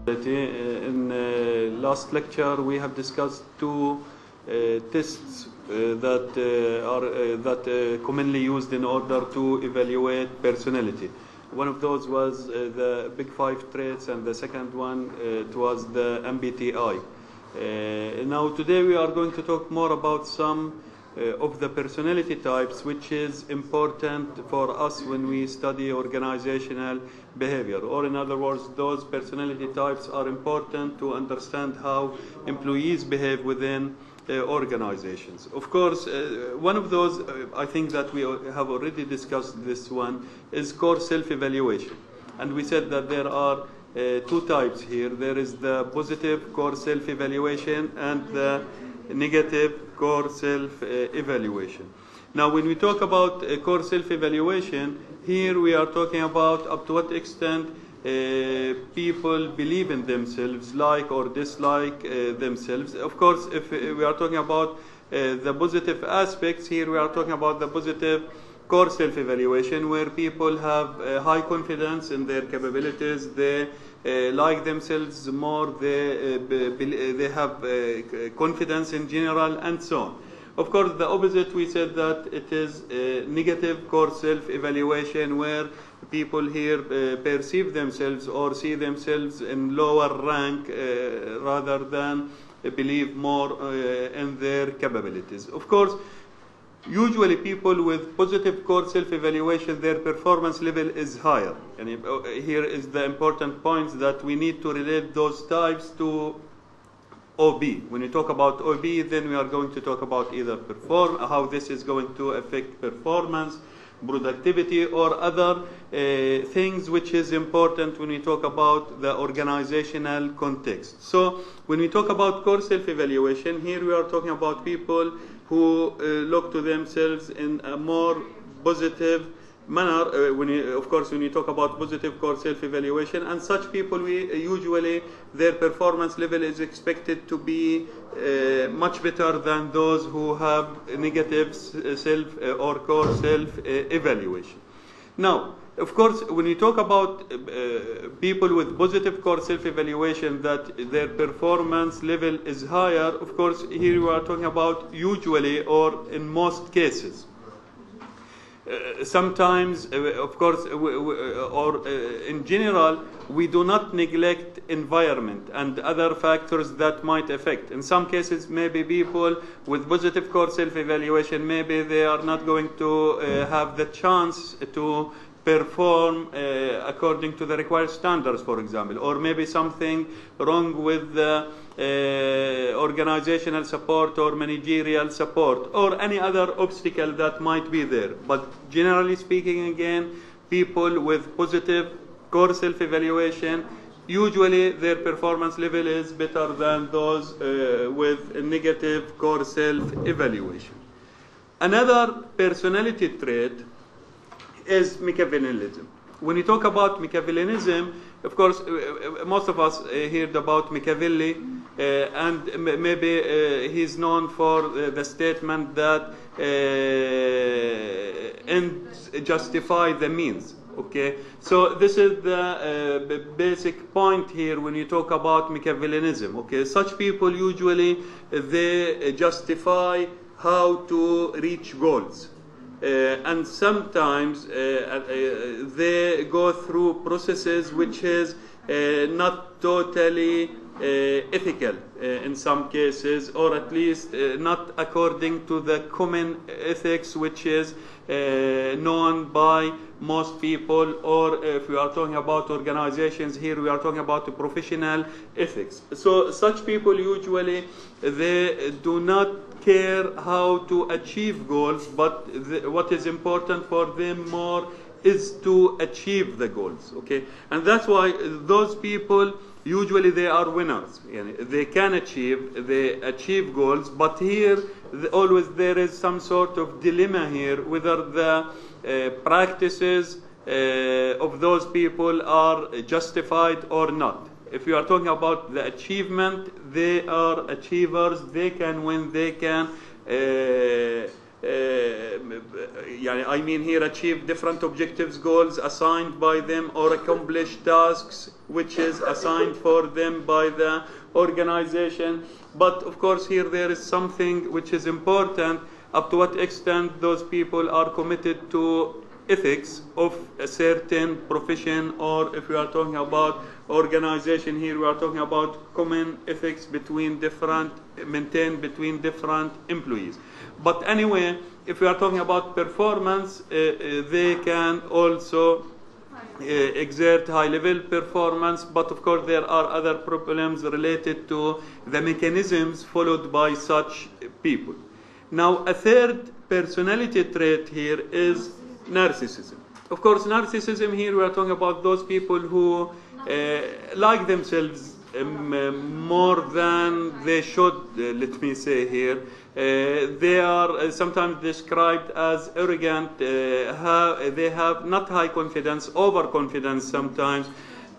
In last lecture, we have discussed two tests that are commonly used in order to evaluate personality. One of those was the Big Five traits, and the second one it was the MBTI. Now today we are going to talk more about some of the personality types, which is important for us when we study organizational behavior. Or in other words, those personality types are important to understand how employees behave within organizations. Of course, one of those, I think that we have already discussed this one, is core self-evaluation. And we said that there are two types here. There is the positive core self-evaluation and the negative core self-evaluation. Now, when we talk about core self-evaluation, here we are talking about up to what extent people believe in themselves, like or dislike themselves. Of course, if we are talking about the positive aspects, here we are talking about the positive core self-evaluation, where people have high confidence in their capabilities, they like themselves more, they have confidence in general, and so on. Of course, the opposite, we said that it is negative core self-evaluation, where people here perceive themselves or see themselves in lower rank rather than believe more in their capabilities. Of course, usually people with positive core self-evaluation, their performance level is higher. And here is the important point, that we need to relate those types to OB. When we talk about OB, then we are going to talk about either how this is going to affect performance, productivity, or other things which is important when we talk about the organizational context. So when we talk about core self-evaluation, here we are talking about people who look to themselves in a more positive manner. Of course, when you talk about positive core self-evaluation, and such people, usually their performance level is expected to be much better than those who have negative self or core self-evaluation. Now, of course, when you talk about people with positive core self-evaluation, that their performance level is higher, of course, here we are talking about usually or in most cases. Sometimes, of course, or in general, we do not neglect environment and other factors that might affect. In some cases, maybe people with positive core self-evaluation, maybe they are not going to have the chance to perform according to the required standards, for example, or maybe something wrong with the organizational support or managerial support, or any other obstacle that might be there. But generally speaking, again, people with positive core self-evaluation, usually their performance level is better than those with negative core self-evaluation. Another personality trait is Machiavellianism. When you talk about Machiavellianism, of course, most of us heard about Machiavelli, and maybe he's known for the statement that ends justify the means. Okay, so this is the basic point here when you talk about Machiavellianism. Okay, such people usually they justify how to reach goals. And sometimes they go through processes which is not totally ethical in some cases, or at least not according to the common ethics which is known by most people, or if we are talking about organizations, here we are talking about professional ethics. So such people usually they do not care how to achieve goals, but what is important for them more is to achieve the goals. Okay, and that's why those people usually they are winners. They can achieve goals, but here always there is some sort of dilemma here, whether the practices of those people are justified or not. If you are talking about the achievement, they are achievers, they can win, they can I mean here achieve different objectives, goals assigned by them, or accomplish tasks which is assigned for them by the organization. But of course here there is something which is important, up to what extent those people are committed to ethics of a certain profession, or if we are talking about organization here, we are talking about common ethics maintained between different employees. But anyway, if we are talking about performance, they can also exert high-level performance, but of course there are other problems related to the mechanisms followed by such people. Now, a third personality trait here is narcissism. Of course, narcissism here we are talking about those people who like themselves more than they should, let me say here. They are sometimes described as arrogant, they have not high confidence, overconfidence sometimes,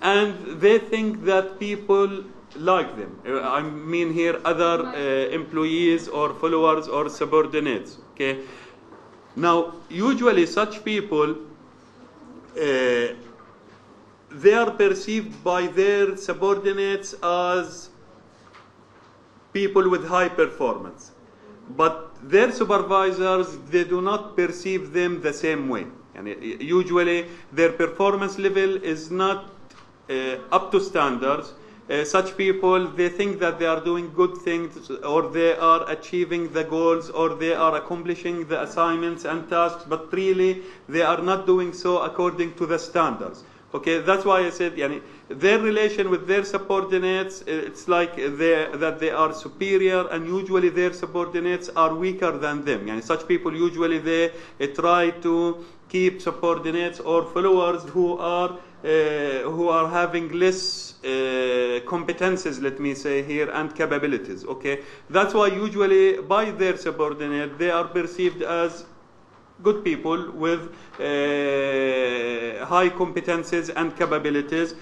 and they think that people like them. I mean here other employees or followers or subordinates. Okay. Now, usually such people, they are perceived by their subordinates as people with high performance. But their supervisors, they do not perceive them the same way. And usually their performance level is not up to standards. Such people, they think that they are doing good things, or they are achieving the goals, or they are accomplishing the assignments and tasks, but really they are not doing so according to the standards. Okay, that's why I said their relation with their subordinates, it's like that they are superior, and usually their subordinates are weaker than them. Such people usually they try to keep subordinates or followers who are having less competences, let me say here, and capabilities. Okay, that's why usually by their subordinate they are perceived as good people with high competences and capabilities,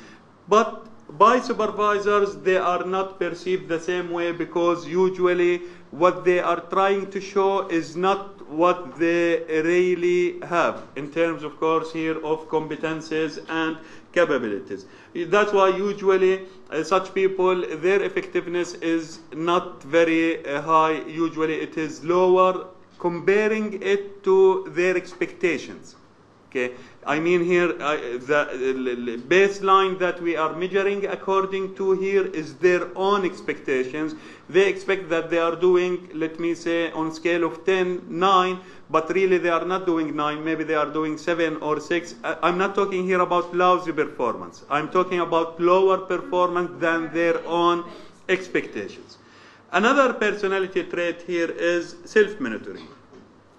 but by supervisors they are not perceived the same way, because usually what they are trying to show is not what they really have in terms, of course, here of competences and capabilities. That's why usually such people, their effectiveness is not very high. Usually it is lower, comparing it to their expectations. Okay, I mean here the baseline that we are measuring according to here is their own expectations. They expect that they are doing, let me say, on scale of 10, 9, but really they are not doing 9, maybe they are doing 7 or 6. I'm not talking here about lousy performance. I'm talking about lower performance than their own expectations. Another personality trait here is self-monitoring.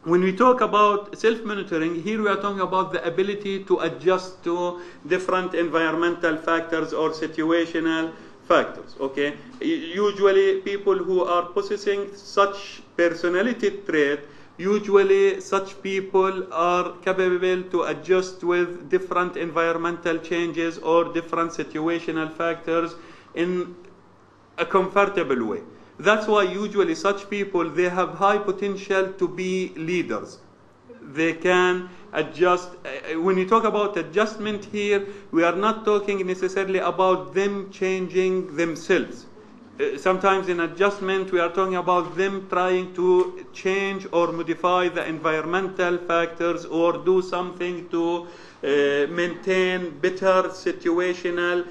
When we talk about self-monitoring, here we are talking about the ability to adjust to different environmental factors or situational factors. Okay, usually people who are possessing such personality trait, usually such people are capable to adjust with different environmental changes or different situational factors in a comfortable way. That's why usually such people, they have high potential to be leaders. They can adjust. When you talk about adjustment here, we are not talking necessarily about them changing themselves. Sometimes in adjustment, we are talking about them trying to change or modify the environmental factors or do something to maintain better situational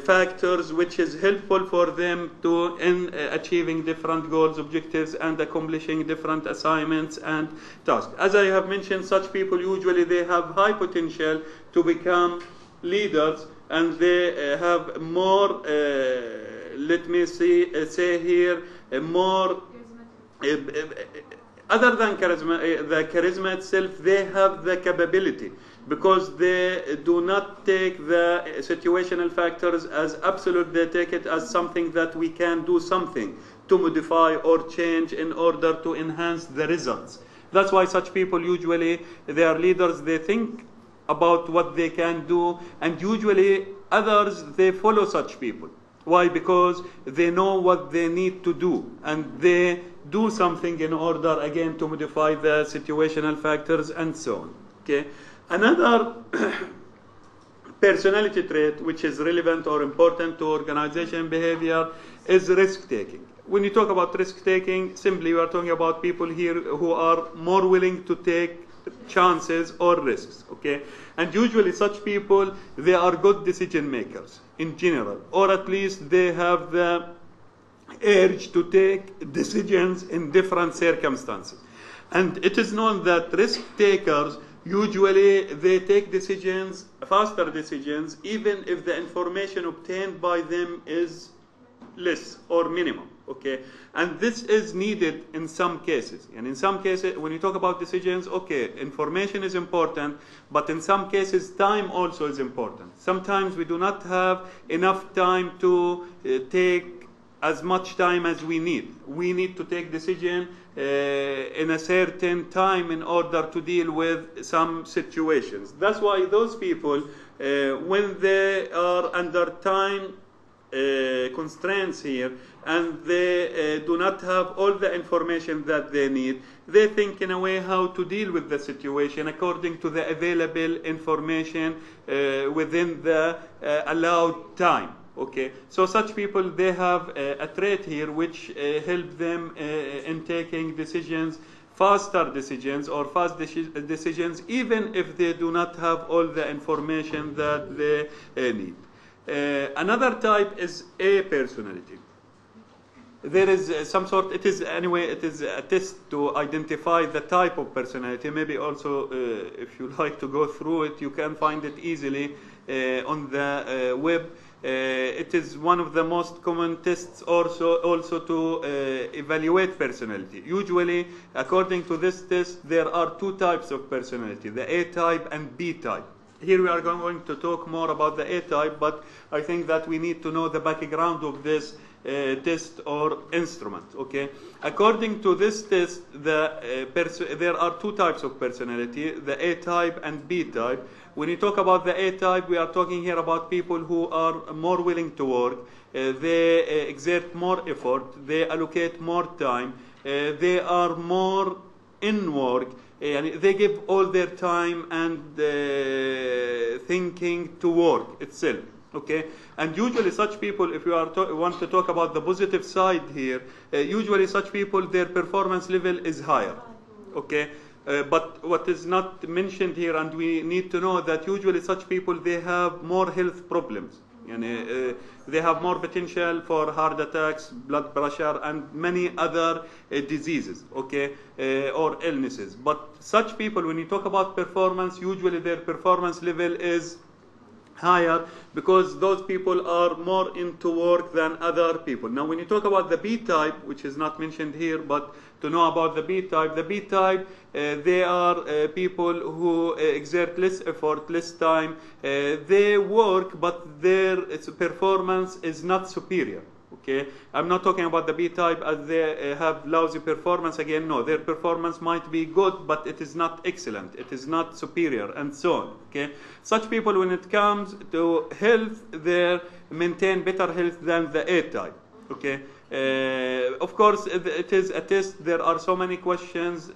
factors which is helpful for them to in achieving different goals, objectives, and accomplishing different assignments and tasks. As I have mentioned, such people usually they have high potential to become leaders, and they have more let me say here more other than charisma, the charisma itself, they have the capability, because they do not take the situational factors as absolute. They take it as something that we can do something to modify or change in order to enhance the results. That's why such people usually, they are leaders, they think about what they can do, and usually others, they follow such people. Why? Because they know what they need to do, and they do something in order again to modify the situational factors and so on. Okay, another personality trait which is relevant or important to organization behavior is risk taking. When you talk about risk taking, simply we are talking about people here who are more willing to take chances or risks. Okay, and usually such people, they are good decision makers in general, or at least they have the urge to take decisions in different circumstances. And it is known that risk takers usually they take decisions, faster decisions, even if the information obtained by them is less or minimum. Okay, and this is needed in some cases. And in some cases, when you talk about decisions, okay, information is important, but in some cases, time also is important. Sometimes we do not have enough time to take as much time as we need. We need to take decision in a certain time in order to deal with some situations. That's why those people, when they are under time constraints here, and they do not have all the information that they need, they think in a way how to deal with the situation according to the available information within the allowed time. Okay, so such people, they have a trait here which help them in taking decisions, faster decisions or fast decisions, even if they do not have all the information that they need. Another type is A personality. There is some sort, it is anyway, it is a test to identify the type of personality. Maybe also, if you like to go through it, you can find it easily on the web. It is one of the most common tests also to evaluate personality. Usually, according to this test, there are two types of personality, the A type and B type. Here we are going to talk more about the A type, but I think that we need to know the background of this test or instrument. Okay, according to this test, there are two types of personality, the A type and B type. When you talk about the A type, we are talking here about people who are more willing to work, they exert more effort, they allocate more time, they are more in work, they give all their time and thinking to work itself. Okay, and usually such people, if you want to talk about the positive side here, usually such people, their performance level is higher. Okay, but what is not mentioned here, and we need to know that usually such people, they have more health problems. They have more potential for heart attacks, blood pressure, and many other diseases, okay, or illnesses. But such people, when you talk about performance, usually their performance level is higher because those people are more into work than other people. Now, when you talk about the B type, which is not mentioned here, but to know about the B type, they are people who exert less effort, less time. They work, but their performance is not superior. Okay, I'm not talking about the B type as they have lousy performance. Again, no, their performance might be good, but it is not excellent. It is not superior, and so on. Okay, such people, when it comes to health, they maintain better health than the A type. Okay, of course, it is a test. There are so many questions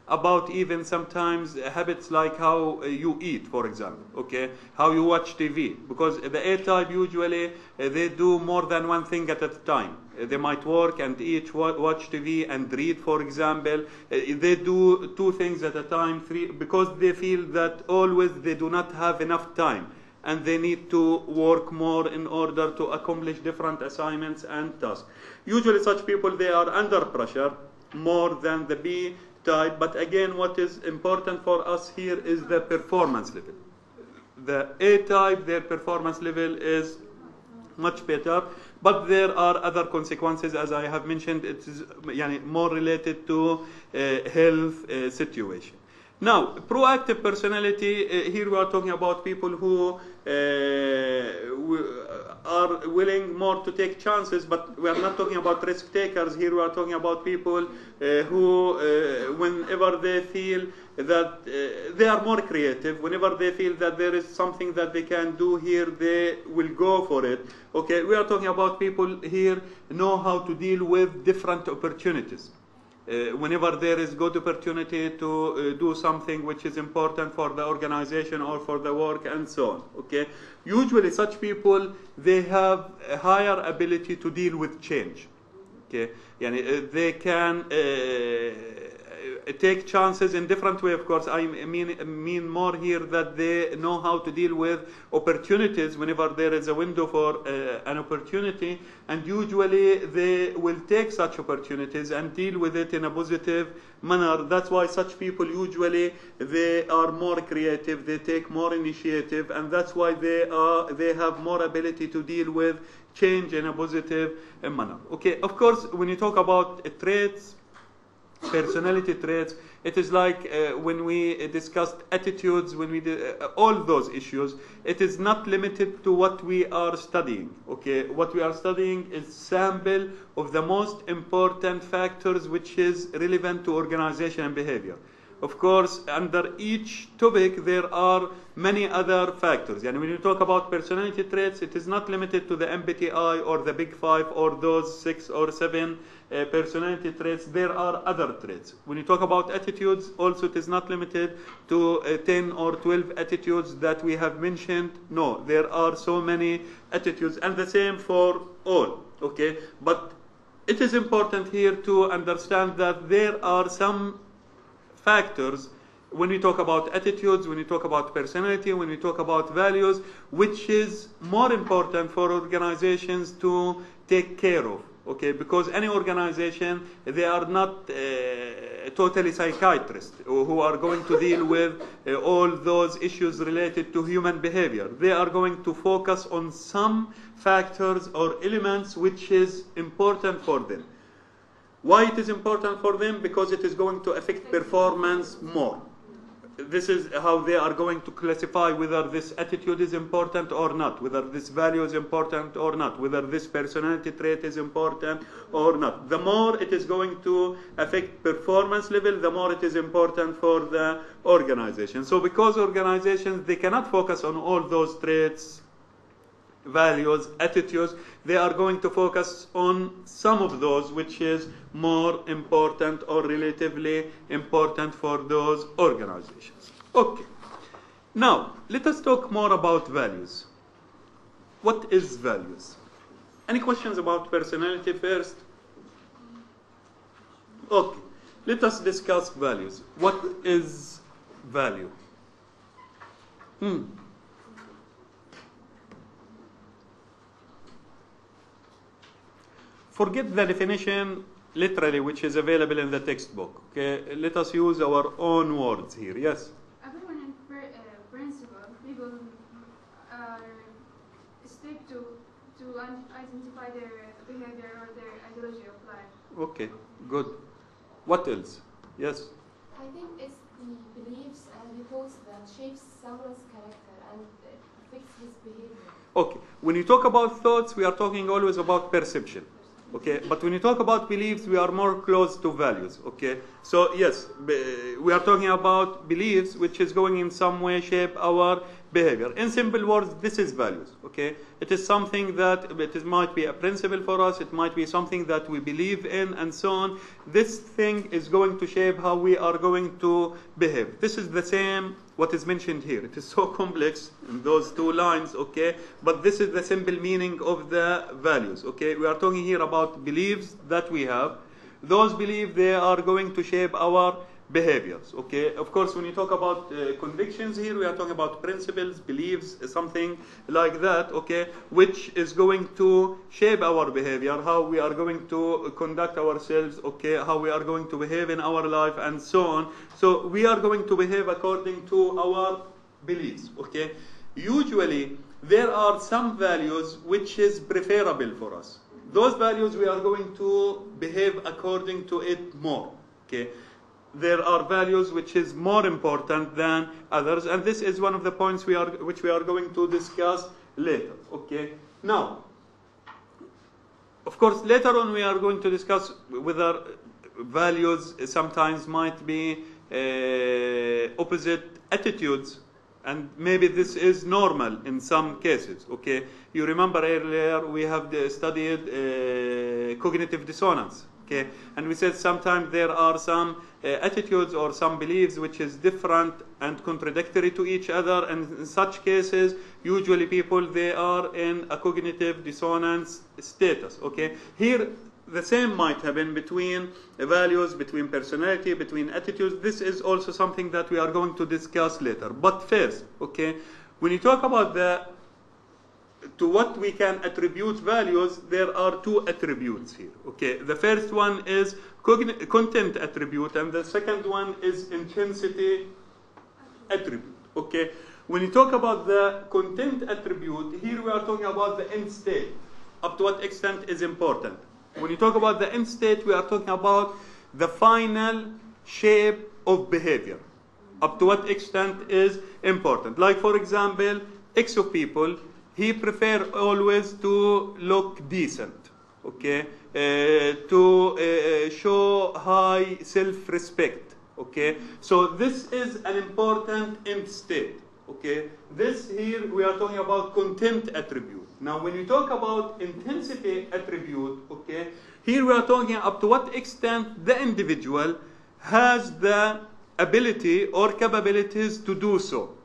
about even sometimes habits like how you eat, for example, okay, how you watch TV, because the A type usually they do more than one thing at a time. They might work and eat, watch TV and read, for example. They do two things at a time, three, because they feel that always they do not have enough time and they need to work more in order to accomplish different assignments and tasks. Usually such people, they are under pressure more than the B type, but again, what is important for us here is the performance level. The A type, their performance level is much better, but there are other consequences, as I have mentioned. It is more related to health situation. Now, proactive personality, here we are talking about people who are willing more to take chances, but we are not talking about risk takers. Here we are talking about people who, whenever they feel that they are more creative, whenever they feel that there is something that they can do here, they will go for it. Okay, we are talking about people here know how to deal with different opportunities. Whenever there is good opportunity to do something which is important for the organization or for the work and so on. Okay, usually such people, they have a higher ability to deal with change. Okay, they can take chances in different way. Of course, I mean more here that they know how to deal with opportunities whenever there is a window for an opportunity, and usually they will take such opportunities and deal with it in a positive manner. That's why such people usually they are more creative, they take more initiative, and that's why they have more ability to deal with change in a positive manner. Okay, of course, when you talk about traits, personality traits, it is like when we discussed attitudes, when we did all those issues, it is not limited to what we are studying. Okay, what we are studying is sample of the most important factors which is relevant to organization and behavior. Of course, under each topic there are many other factors. And when you talk about personality traits, it is not limited to the MBTI or the Big Five or those 6 or 7 personality traits. There are other traits. When you talk about attitudes, also it is not limited to 10 or 12 attitudes that we have mentioned. No, there are so many attitudes, and the same for all. Okay, but it is important here to understand that there are some factors when we talk about attitudes, when we talk about personality, when we talk about values, which is more important for organizations to take care of. Okay, because any organization, they are not totally psychiatrists who are going to deal with all those issues related to human behavior. They are going to focus on some factors or elements which is important for them. Why it is important for them? Because it is going to affect performance more. This is how they are going to classify whether this attitude is important or not, whether this value is important or not, whether this personality trait is important or not. The more it is going to affect performance level, the more it is important for the organization. So because organizations, they cannot focus on all those traits, values, attitudes, they are going to focus on some of those which is more important or relatively important for those organizations. Okay, now let us talk more about values. What is values? Any questions about personality first? Okay, let us discuss values. What is value? Forget the definition literally which is available in the textbook. Okay, let us use our own words here. Yes? Everyone in principle, people are stick to identify their behavior or their ideology of life. Okay, good. What else? Yes? I think it's the beliefs and the thoughts that shapes someone's character and affects his behavior. Okay, when you talk about thoughts, we are talking always about perception. Okay, but when you talk about beliefs, we are more close to values. Okay, so yes, we are talking about beliefs which is going in some way shape our behavior. In simple words, this is values. Okay, it is something that it might be a principle for us, it might be something that we believe in and so on. This thing is going to shape how we are going to behave. This is the same what is mentioned here. It is so complex in those 2 lines, okay? But this is the simple meaning of the values, okay? We are talking here about beliefs that we have. Those beliefs, they are going to shape our behaviors, okay? Of course, when you talk about convictions here, we are talking about principles, beliefs, something like that, okay? Which is going to shape our behavior, how we are going to conduct ourselves, okay? How we are going to behave in our life and so on. So we are going to behave according to our beliefs, okay? Usually, there are some values which is preferable for us. Those values, we are going to behave according to it more, okay? there are values which is more important than others, and this is one of the points which we are going to discuss later. Okay. Now, of course, later on we are going to discuss whether values sometimes might be opposite attitudes, and maybe this is normal in some cases. Okay. You remember earlier we have studied cognitive dissonance. Okay, and we said sometimes there are some attitudes or some beliefs which is different and contradictory to each other, and in such cases, usually people, they are in a cognitive dissonance status. Okay, here the same might happen between values, between personality, between attitudes. This is also something that we are going to discuss later. But first, okay, when you talk about to what we can attribute values, there are two attributes here. Okay, the first one is content attribute, and the second one is intensity attribute. Okay, when you talk about the content attribute, here we are talking about the end state. Up to what extent is important. When you talk about the end state, we are talking about the final shape of behavior. Up to what extent is important. Like, for example, X of people, he prefer always to look decent, okay, to show high self-respect, okay. So this is an important end state, okay. This here we are talking about content attribute. Now, when you talk about intensity attribute, okay, here we are talking up to what extent the individual has the ability or capabilities to do so.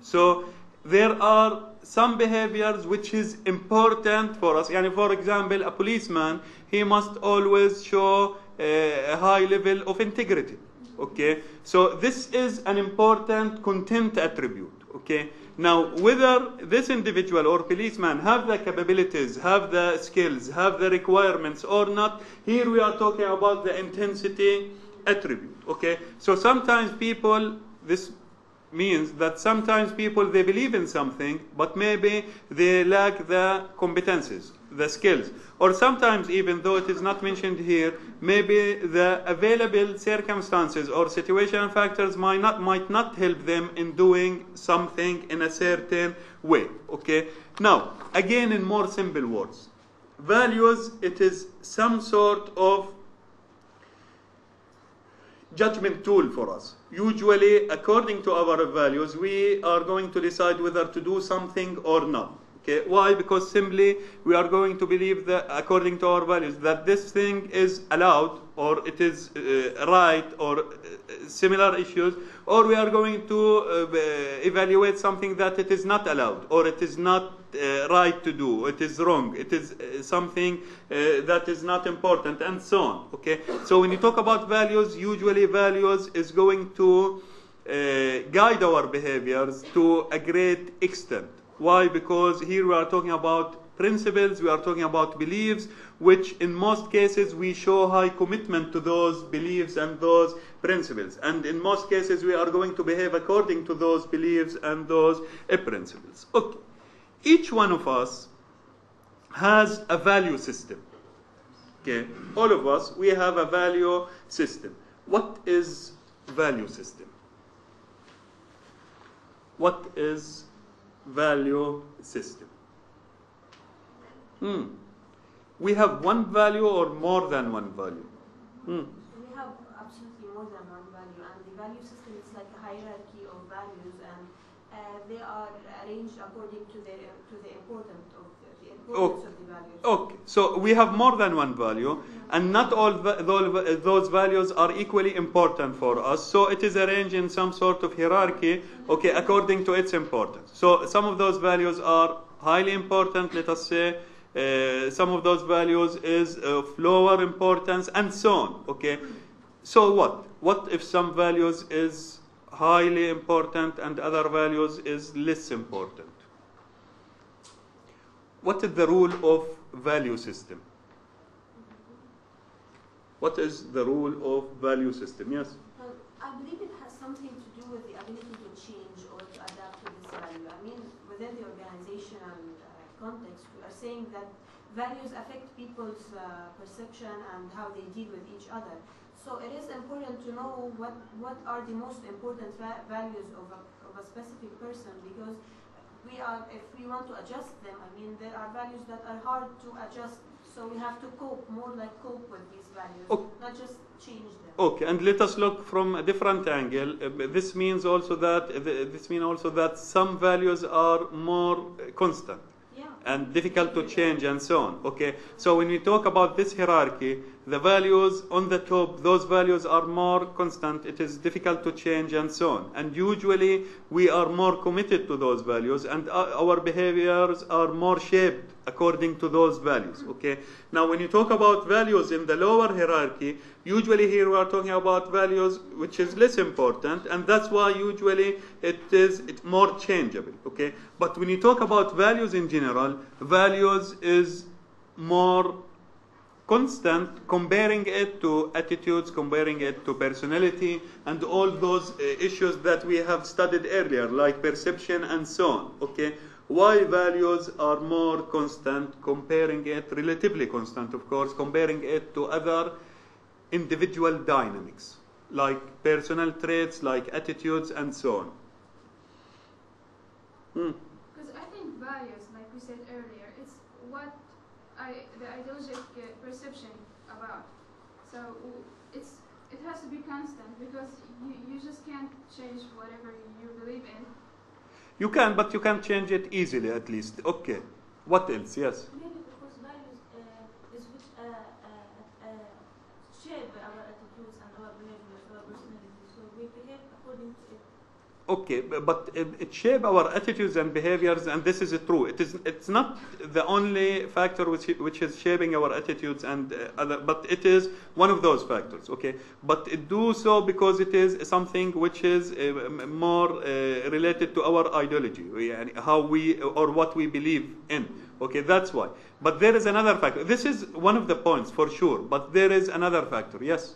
So there are some behaviors which is important for us. Yani, for example, a policeman, he must always show a high level of integrity. Okay, so this is an important content attribute. Okay, now whether this individual or policeman have the capabilities, have the skills, have the requirements or not, here we are talking about the intensity attribute. Okay, so sometimes people, this means that sometimes people, they believe in something, but maybe they lack the competencies, the skills. Or sometimes, even though it is not mentioned here, maybe the available circumstances or situational factors might not help them in doing something in a certain way. Okay? Now, again, in more simple words, values, it is some sort of judgment tool for us. Usually, according to our values, we are going to decide whether to do something or not. Okay, why? Because simply we are going to believe that, according to our values, that this thing is allowed, or it is right, or similar issues, or we are going to evaluate something that it is not allowed, or it is not right to do, it is wrong, it is something that is not important, and so on. Okay, so when you talk about values, usually values is going to guide our behaviors to a great extent. Why? Because here we are talking about principles, we are talking about beliefs, which in most cases we show high commitment to those beliefs and those principles. And in most cases we are going to behave according to those beliefs and those principles. Okay. Each one of us has a value system. Okay. All of us, we have a value system. What is value system? What is value system? We have one value or more than one value? We have absolutely more than one value, and the value system is like a hierarchy of values, and they are arranged according to the importance of the values. Okay, so we have more than one value, and not all those values are equally important for us. So it is arranged in some sort of hierarchy, okay, according to its importance. So some of those values are highly important, let us say. Some of those values is of lower importance, and so on. Okay, so what? What if some values is highly important and other values is less important? What is the rule of value system? What is the rule of value system? Yes? Well, I believe it has something to do with the ability to change or to adapt to this value. I mean, within the organizational context, we are saying that values affect people's perception and how they deal with each other. So it is important to know what are the most important values of a specific person, because if we want to adjust them, I mean, there are values that are hard to adjust, so we have to cope with these values, not just change them. Okay, and let us look from a different angle. This means also that some values are more constant and difficult to change and so on. Okay, so when we talk about this hierarchy, the values on the top, those values are more constant, it is difficult to change and so on. And usually we are more committed to those values, and our behaviors are more shaped according to those values. Okay, now when you talk about values in the lower hierarchy, usually here we are talking about values which is less important, and that's why usually it's more changeable. Okay, but when you talk about values in general, values is more constant, comparing it to attitudes, comparing it to personality, and all those issues that we have studied earlier, like perception and so on. Okay, why values are more constant, comparing it, relatively constant, of course, comparing it to other individual dynamics, like personal traits, like attitudes, and so on. Because I think values, like we said earlier, it's what the ideologic perception about. So it has to be constant, because you just can't change whatever you believe in. You can, but you can't change it easily, at least. Okay. What else? Yes. Maybe because values is which shape our attitudes and our behaviors, our personality. So we behave according to it. Okay, but it shapes our attitudes and behaviors, and this is true. It's not the only factor which is shaping our attitudes and but it is one of those factors. Okay, but it do so because it is something which is more related to our ideology, how we or what we believe in. Okay, that's why. But there is another factor. This is one of the points for sure. But there is another factor. Yes.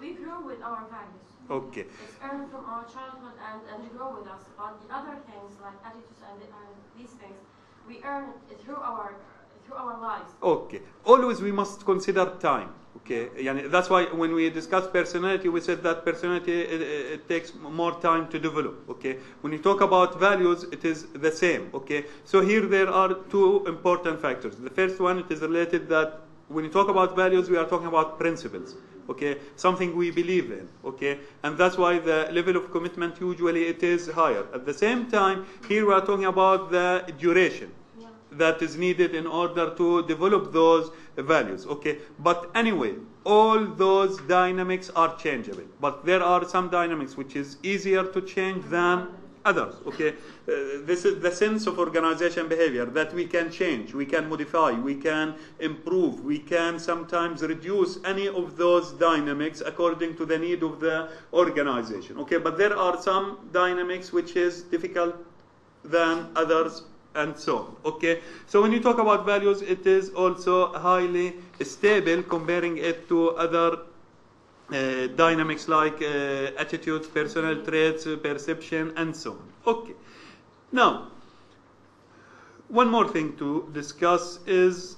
We grow with our values. Okay. It's earned from our childhood and they grow with us. But the other things like attitudes and these things, we earn it through our lives. Okay. Always we must consider time. Okay. That's why when we discuss personality, we said that personality it takes more time to develop. Okay. When you talk about values, it is the same. Okay. So here there are two important factors. The first one, it is related that when you talk about values, we are talking about principles. Okay, something we believe in. Okay, and that's why the level of commitment usually it is higher. At the same time, here we are talking about the duration that is needed in order to develop those values. Okay, but anyway, all those dynamics are changeable. But there are some dynamics which is easier to change than others. Okay, this is the sense of organization behavior that we can change, we can modify, we can improve, we can sometimes reduce any of those dynamics according to the need of the organization. Okay, but there are some dynamics which is difficult than others and so on. Okay, so when you talk about values, it is also highly stable comparing it to other dynamics like attitudes, personal traits, perception, and so on. Okay. Now, one more thing to discuss is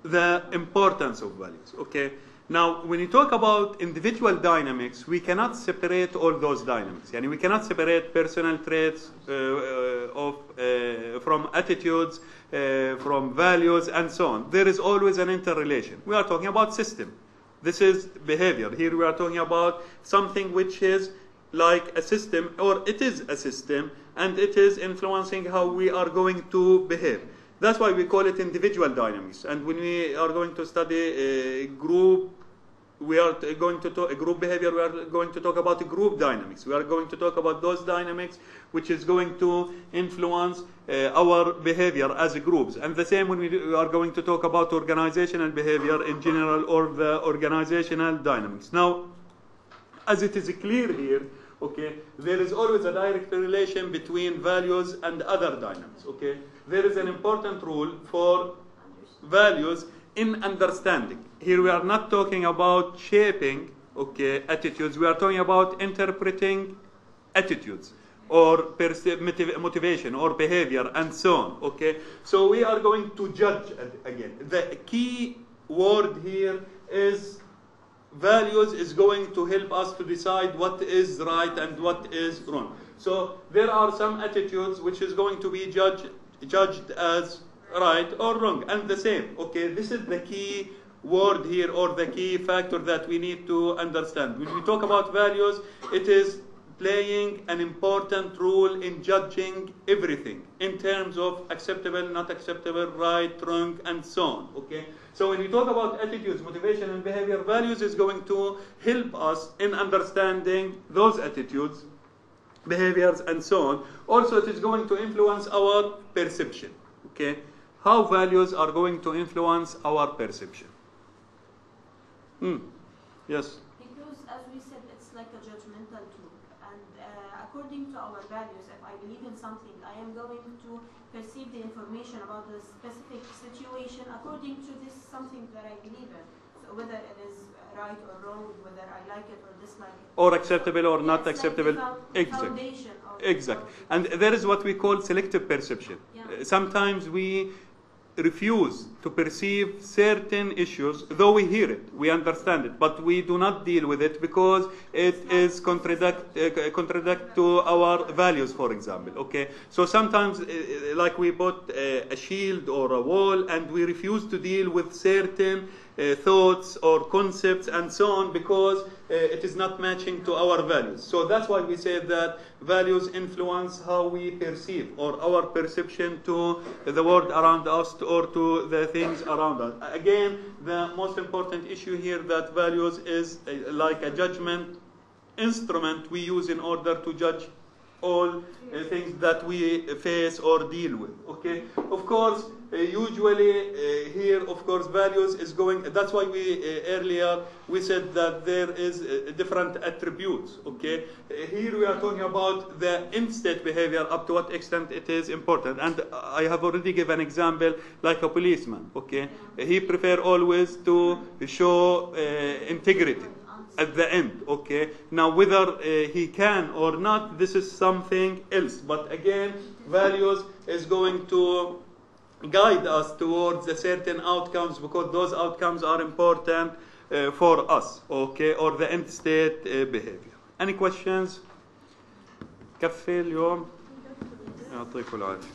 the importance of values. Okay. Now, when you talk about individual dynamics, we cannot separate all those dynamics. We cannot separate personal traits from attitudes, from values, and so on. There is always an interrelation. We are talking about system. This is behavior. Here we are talking about something which is like a system, or it is a system, and it is influencing how we are going to behave. That's why we call it individual dynamics. And when we are going to study a group, we are going to talk a group behavior, we are going to talk about group dynamics. We are going to talk about those dynamics which is going to influence our behavior as groups. And the same when we are going to talk about organizational behavior in general, or the organizational dynamics. Now, as it is clear here, okay, there is always a direct relation between values and other dynamics. Okay, there is an important role for values in understanding. Here we are not talking about shaping, okay, attitudes. We are talking about interpreting attitudes. or motivation or behavior and so on. Okay, so we are going to judge again. The key word here is values is going to help us to decide what is right and what is wrong. So there are some attitudes which is going to be judged as right or wrong, and the same. Okay, this is the key word here, or the key factor that we need to understand. When we talk about values, it is playing an important role in judging everything in terms of acceptable, not acceptable, right, wrong, and so on. Okay, so when we talk about attitudes, motivation, and behavior, values is going to help us in understanding those attitudes, behaviors, and so on. Also, it is going to influence our perception. Okay, how values are going to influence our perception. Yes. Because, as we said, it's like a judgmental tool, and according to our values, if I believe in something, I am going to perceive the information about the specific situation according to this something that I believe in. So whether it is right or wrong, whether I like it or dislike it, or acceptable or not acceptable. Like Exactly. Exactly. And there is what we call selective perception. Yeah. Sometimes we refuse to perceive certain issues, though we hear it, we understand it, but we do not deal with it because it is contradict to our values, for example. Okay, so sometimes like we put a shield or a wall, and we refuse to deal with certain thoughts or concepts and so on because it is not matching to our values. So that's why we say that values influence how we perceive, or our perception to the world around us or to the things around us. Again, the most important issue here that values is like a judgment instrument we use in order to judge all things that we face or deal with. Okay, of course, usually here, of course, values is going. That's why we earlier we said that there is different attributes. Okay, here we are talking about the in-state behavior, up to what extent it is important. And I have already given an example, like a policeman. Okay, he prefer always to show integrity at the end. Okay, now whether he can or not, this is something else. But again, values is going to guide us towards a certain outcomes because those outcomes are important for us. Okay, or the end state behavior. Any questions? كفي اليوم يعطيكم العافية.